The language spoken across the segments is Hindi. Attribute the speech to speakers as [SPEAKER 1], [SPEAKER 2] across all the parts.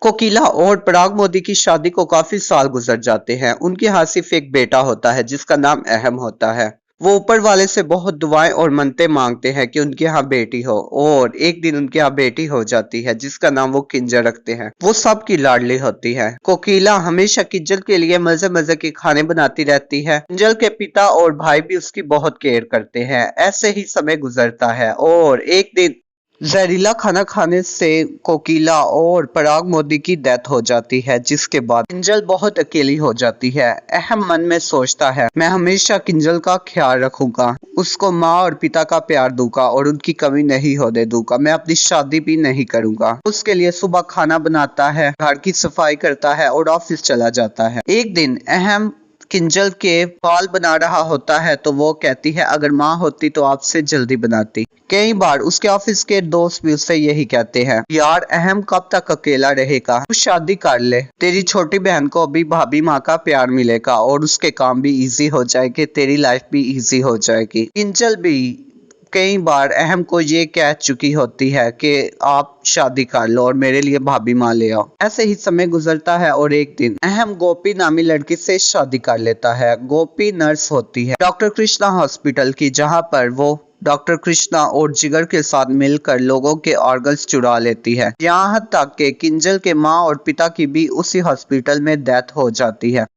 [SPEAKER 1] कोकिला और पराग मोदी की शादी को काफी साल गुजर जाते हैं। उनके यहाँ सिर्फ एक बेटा होता है जिसका नाम अहम होता है। वो ऊपर वाले से बहुत दुआएं और मन्नतें मांगते हैं कि उनके यहाँ बेटी हो, और एक दिन उनके यहाँ बेटी हो जाती है जिसका नाम वो किंजल रखते हैं। वो सबकी लाडली होती है। कोकिला हमेशा किंजल के लिए मजे मजे के खाने बनाती रहती है। किंजल के पिता और भाई भी उसकी बहुत केयर करते हैं। ऐसे ही समय गुजरता है और एक दिन जहरीला खाना खाने से कोकिला और पराग मोदी की डेथ हो जाती है, जिसके बाद किंजल बहुत अकेली हो जाती है। अहम मन में सोचता है, मैं हमेशा किंजल का ख्याल रखूंगा, उसको माँ और पिता का प्यार दूंगा और उनकी कमी नहीं होने दूंगा। मैं अपनी शादी भी नहीं करूंगा। उसके लिए सुबह खाना बनाता है, घर की सफाई करता है और ऑफिस चला जाता है। एक दिन अहम किंजल के बाल बना रहा होता है तो वो कहती है, अगर माँ होती तो आपसे जल्दी बनाती। कई बार उसके ऑफिस के दोस्त भी उससे यही कहते हैं, यार अहम कब तक अकेला रहेगा, तू शादी कर ले, तेरी छोटी बहन को अभी भाभी माँ का प्यार मिलेगा और उसके काम भी इजी हो जाएंगे, तेरी लाइफ भी इजी हो जाएगी। किंजल भी कई बार अहम को ये कह चुकी होती है कि आप शादी कर लो और मेरे लिए भाभी माँ ले आओ। ऐसे ही समय गुजरता है और एक दिन अहम गोपी नामी लड़की से शादी कर लेता है। गोपी नर्स होती है डॉक्टर कृष्णा हॉस्पिटल की, जहाँ पर वो डॉक्टर कृष्णा और जिगर के साथ मिलकर लोगों के ऑर्गन्स चुरा लेती है। यहाँ तक कि किंजल के माँ और पिता की भी उसी हॉस्पिटल में डेथ हो जाती है।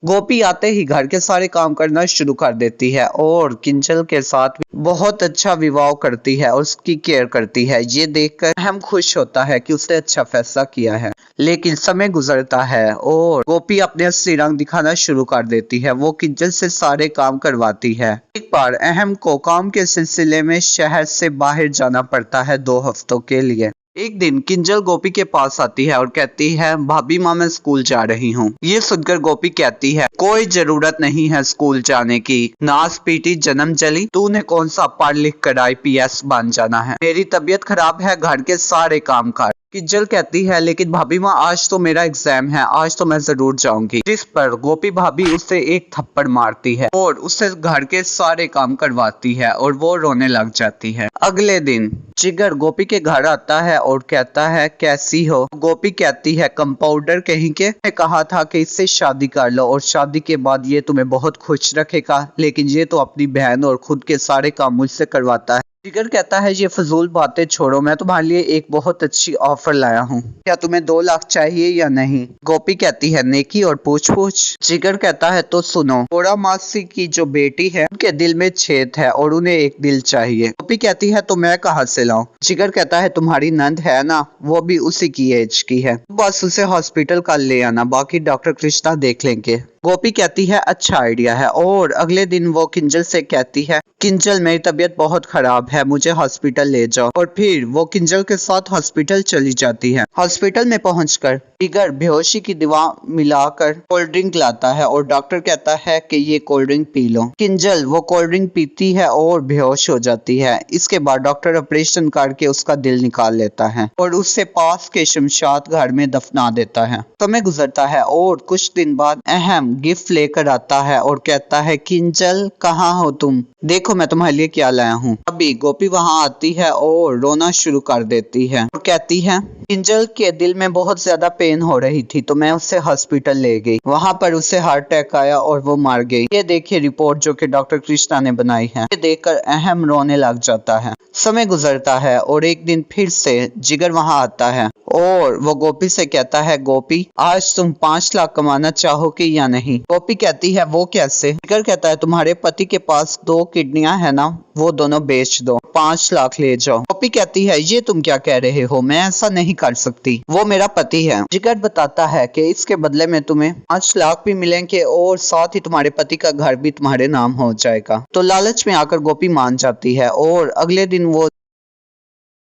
[SPEAKER 1] गोपी आते ही घर के सारे काम करना शुरू कर देती है और किंजल के साथ बहुत अच्छा विवाह करती है और उसकी केयर करती है। ये देखकर हम खुश होता है कि उसने अच्छा फैसला किया है। लेकिन समय गुजरता है और गोपी अपने असली रंग दिखाना शुरू कर देती है। वो किंजल से सारे काम करवाती है। एक बार अहम को काम के सिलसिले में शहर से बाहर जाना पड़ता है 2 हफ्तों के लिए। एक दिन किंजल गोपी के पास आती है और कहती है, भाभी माँ मैं स्कूल जा रही हूँ। ये सुनकर गोपी कहती है, कोई जरूरत नहीं है स्कूल जाने की, नाच पीटी जन्म जली, तूने कौन सा पढ़ लिख कर IPS बन जाना है, मेरी तबीयत खराब है, घर के सारे काम कर। किंजल कहती है, लेकिन भाभी माँ आज तो मेरा एग्जाम है, आज तो मैं जरूर जाऊंगी। जिस पर गोपी भाभी उसे एक थप्पड़ मारती है और उससे घर के सारे काम करवाती है और वो रोने लग जाती है। अगले दिन जिगर गोपी के घर आता है और कहता है, कैसी हो? गोपी कहती है, कंपाउंडर कहीं के, मैं कहा था कि इससे शादी कर लो और शादी के बाद ये तुम्हें बहुत खुश रखेगा, लेकिन ये तो अपनी बहन और खुद के सारे काम मुझसे करवाता है। जिगर कहता है, ये फजूल बातें छोड़ो, मैं तुम्हारे लिए एक बहुत अच्छी ऑफर लाया हूँ, क्या तुम्हें 2 लाख चाहिए या नहीं? गोपी कहती है, नेकी और पूछ पूछ। जिगर कहता है, तो सुनो, थोड़ा मासी की जो बेटी है उनके दिल में छेद है और उन्हें एक दिल चाहिए। गोपी कहती है, तो मैं कहाँ से लाऊं? जिगर कहता है, तुम्हारी नंद है ना, वो भी उसी की एज की है, बस उसे हॉस्पिटल का ले आना, बाकी डॉक्टर कृष्णा देख लेंगे। गोपी कहती है, अच्छा आइडिया है। और अगले दिन वो किंजल से कहती है, किंजल मेरी तबीयत बहुत खराब है, मुझे हॉस्पिटल ले जाओ। और फिर वो किंजल के साथ हॉस्पिटल चली जाती है। हॉस्पिटल में पहुंचकर जिगर बेहोशी की दवा मिलाकर कोल्ड ड्रिंक लाता है और डॉक्टर कहता है कि ये cold drink P low. Kinjal वो कोल्ड ड्रिंक पीती है और बेहोश हो जाती है। इसके बाद डॉक्टर ऑपरेशन करके उसका दिल निकाल लेता है और उससे पास के शमशाद घर में दफना देता है। समय गुजरता है और कुछ दिन बाद अहम गिफ्ट लेकर आता है और कहता है, किंजल कहाँ हो तुम, देखो मैं तुम्हारे लिए क्या लाया हूँ। अभी गोपी वहाँ आती है और रोना शुरू कर देती है और कहती है, किंजल के दिल में बहुत ज्यादा पेन हो रही थी तो मैं उसे हॉस्पिटल ले गई, वहाँ पर उसे हार्ट अटैक आया और वो मर गई। ये देखिए रिपोर्ट जो कि डॉक्टर कृष्णा ने बनाई है। ये देखकर अहम रोने लग जाता है। समय गुजरता है और एक दिन फिर से जिगर वहाँ आता है और वो गोपी से कहता है, गोपी आज तुम 5 लाख कमाना चाहोगे या नहीं? गोपी कहती है, वो कैसे? जिगर कहता है, तुम्हारे पति के पास 2 किडनियां है ना, वो दोनों बेच दो, 5 लाख ले जाओ। गोपी कहती है, ये तुम क्या कह रहे हो, मैं ऐसा नहीं कर सकती, वो मेरा पति है। जिगर बताता है कि इसके बदले में तुम्हें 5 लाख भी मिलेंगे और साथ ही तुम्हारे पति का घर भी तुम्हारे नाम हो जाएगा। तो लालच में आकर गोपी मान जाती है और अगले दिन वो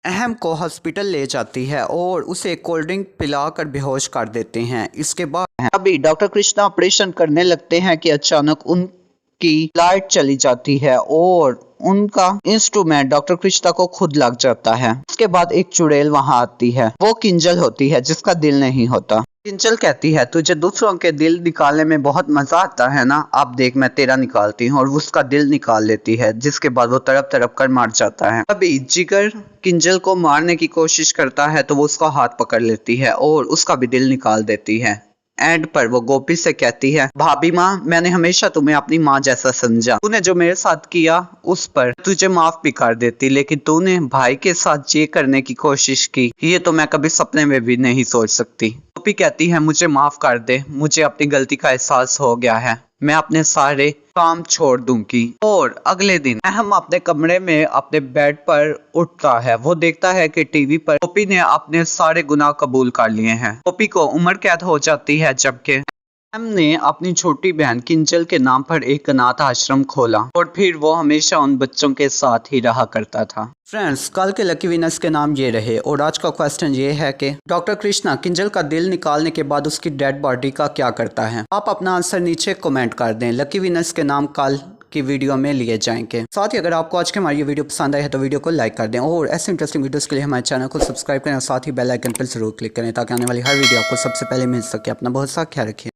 [SPEAKER 1] अहम को हॉस्पिटल ले जाती है और उसे कोल्ड ड्रिंक पिलाकर बेहोश कर देते हैं। इसके बाद अभी डॉक्टर कृष्णा ऑपरेशन करने लगते हैं कि अचानक उनकी लाइट चली जाती है और उनका इंस्ट्रूमेंट डॉक्टर कृष्णा को खुद लग जाता है। इसके बाद एक चुड़ैल वहां आती है, वो किंजल होती है जिसका दिल नहीं होता। किंजल कहती है तुझे दूसरों के दिल निकालने में बहुत मजा आता है ना, अब देख मैं तेरा निकालती हूँ, और उसका दिल निकाल लेती है, जिसके बाद वो तड़प तड़प कर मर जाता है। अभी जिगर किंजल को मारने की कोशिश करता है तो वो उसका हाथ पकड़ लेती है और उसका भी दिल निकाल देती है। एंड पर वो गोपी से कहती है भाभी माँ, मैंने हमेशा तुम्हें अपनी माँ जैसा समझा, तूने जो मेरे साथ किया उस पर तुझे माफ भी कर देती, लेकिन तूने भाई के साथ ये करने की कोशिश की, ये तो मैं कभी सपने में भी नहीं सोच सकती। गोपी कहती है मुझे माफ कर दे, मुझे अपनी गलती का एहसास हो गया है, मैं अपने सारे काम छोड़ दूंगी। और अगले दिन अहम अपने कमरे में अपने बेड पर उठता है, वो देखता है कि टीवी पर गोपी ने अपने सारे गुनाह कबूल कर लिए हैं। गोपी को उम्र कैद हो जाती है, जबकि हमने अपनी छोटी बहन किंजल के नाम पर एक अनाथ आश्रम खोला और फिर वो हमेशा उन बच्चों के साथ ही रहा करता था। फ्रेंड्स, कल के लकी विनर्स के नाम ये रहे और आज का क्वेश्चन ये है कि डॉक्टर कृष्णा किंजल का दिल निकालने के बाद उसकी डेड बॉडी का क्या करता है। आप अपना आंसर नीचे कमेंट कर दें, लकी विनर्स के नाम कल की वीडियो में लिए जाएंगे। साथ ही अगर आपको आज की हमारी ये वीडियो पसंद आई है तो वीडियो को लाइक कर दें और ऐसे इंटरेस्टिंग वीडियोस के लिए हमारे चैनल को सब्सक्राइब करें और साथ ही बेल आइकन पर जरूर क्लिक करें ताकि आने वाली हर वीडियो आपको सबसे पहले मिल सके। अपना बहुत सा ख्याल रखिए।